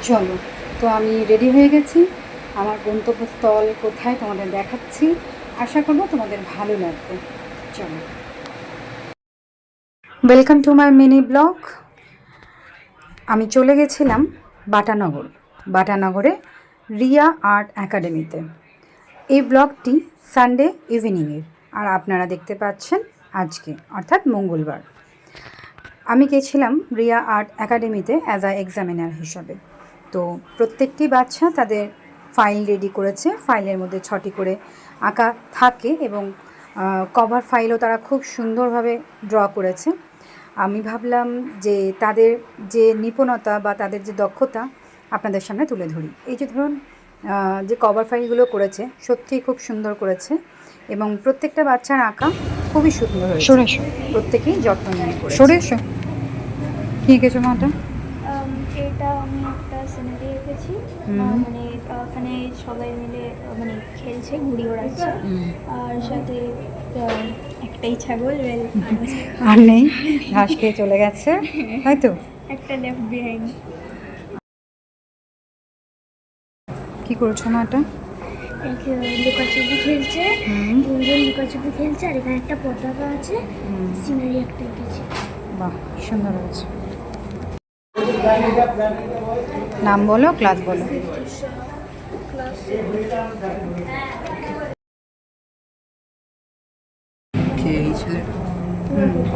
চলো, তো আমি রেডি হয়ে গেছি। আমার গন্তব্যস্থল কোথায় তোমাদের দেখাচ্ছি। আশা করব তোমাদের ভালো লাগবে। চলো, welcome to my mini blog. আমি চলে গেছিলাম বাটানগরে রিয়া আর্ট একাডেমিতে। এই ব্লগটি সানডে ইভিনিংয়ের, আর আপনারা দেখতে পাচ্ছেন আজকে অর্থাৎ মঙ্গলবার। আমি গেছিলাম রিয়া আর্ট একাডেমিতে অ্যাজ আ এক্সামিনার হিসাবে। তো প্রত্যেকটি বাচ্চা তাদের ফাইল রেডি করেছে। ফাইলের মধ্যে 6টি করে আঁকা থাকে এবং কভার ফাইলও তারা খুব সুন্দরভাবে ড্র করেছে। আমি ভাবলাম যে তাদের যে নিপুণতা বা তাদের যে দক্ষতা আপনাদের সামনে তুলে ধরি। এই যে ধরুন যে কভার ফাইলগুলো করেছে সত্যিই খুব সুন্দর করেছে এবং প্রত্যেকটা বাচ্চার আঁকা খুবই সুন্দর হয়েছে। প্রত্যেকেই যত্ন নিয়ে করেছে। কী এঁকেছো মাটা? এটা আমি একটা সিনারি এঁকেছি, মানে ওখানে সবাই মিলে মানে খেলছে, ঘুড়ি ওড়াচ্ছে, আর সাথে একটাই ছাগল আর নেই, ঘাস খেয়ে চলে গেছে, হয়তো একটা লেফট বিহাইন্ড। কি করছো মাটা? লুকাচুপি খেলছে, দুজন লুকাচুপি খেলছে, আর এখানে একটা পতাকা আছে, সিনারি একটা এঁকেছি। বাহ, সুন্দর হয়েছে। নাম বলো, ক্লাস বলো।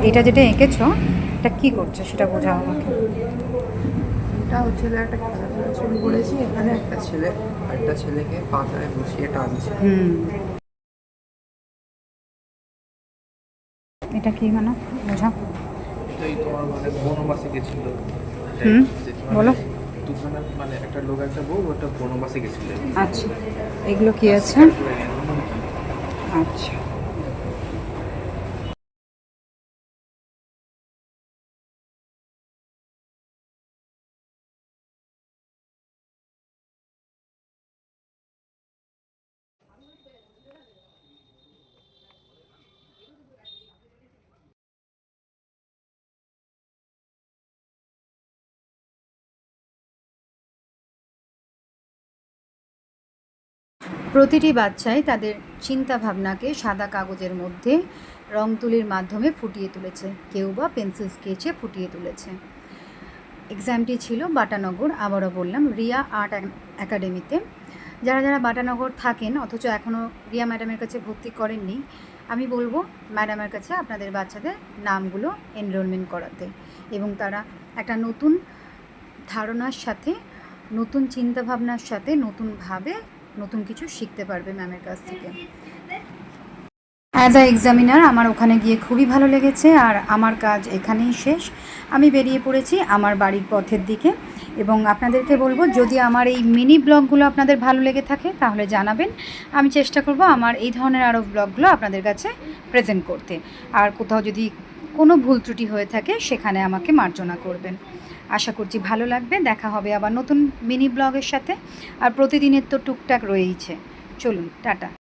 এটা যেটা এঁকেছো এটা কি করছো সেটা বোঝাও আমাকে। এটা হচ্ছে একটা খেলাধুলার ছবি করেছি। এখানে একটা ছেলে আরেকটা ছেলেকে পাতায় বসিয়ে টানছে। এটা কি মানে বোঝাও। এই তোমার মানে বনবাসে গেছিল। বলো। দুজনের মানে একটা লোক একটা বউ একটা বনবাসে গেছিল। আচ্ছা, এগুলো কি আছে? আচ্ছা, প্রতিটি বাচ্চাই তাদের চিন্তা ভাবনাকে সাদা কাগজের মধ্যে রং তুলির মাধ্যমে ফুটিয়ে তুলেছে, কেউ বা পেন্সিল স্কেচে ফুটিয়ে তুলেছে। এক্সামটি ছিল বাটানগর, আবারও বললাম রিয়া আর্ট একাডেমিতে। যারা যারা বাটানগর থাকেন অথচ এখনও রিয়া ম্যাডামের কাছে ভর্তি করেননি, আমি বলবো ম্যাডামের কাছে আপনাদের বাচ্চাদের নামগুলো এনরোলমেন্ট করাতে, এবং তারা একটা নতুন ধারণার সাথে, নতুন চিন্তাভাবনার সাথে নতুনভাবে নতুন কিছু শিখতে পারবে ম্যামের কাছ থেকে। অ্যাজ আ এক্সামিনার আমার ওখানে গিয়ে খুবই ভালো লেগেছে, আর আমার কাজ এখানেই শেষ। আমি বেরিয়ে পড়েছি আমার বাড়ির পথের দিকে, এবং আপনাদেরকে বলবো যদি আমার এই মিনি ব্লগগুলো আপনাদের ভালো লেগে থাকে তাহলে জানাবেন। আমি চেষ্টা করব আমার এই ধরনের আরও ব্লগগুলো আপনাদের কাছে প্রেজেন্ট করতে, আর কোথাও যদি কোনো ভুল ত্রুটি হয়ে থাকে সেখানে আমাকে মার্জনা করবেন। আশা করছি ভালো লাগবে। দেখা হবে আবার নতুন মিনি ব্লগের সাথে, আর প্রতিদিনের তো টুকটাক রয়েইছে। চলুন, টাটা।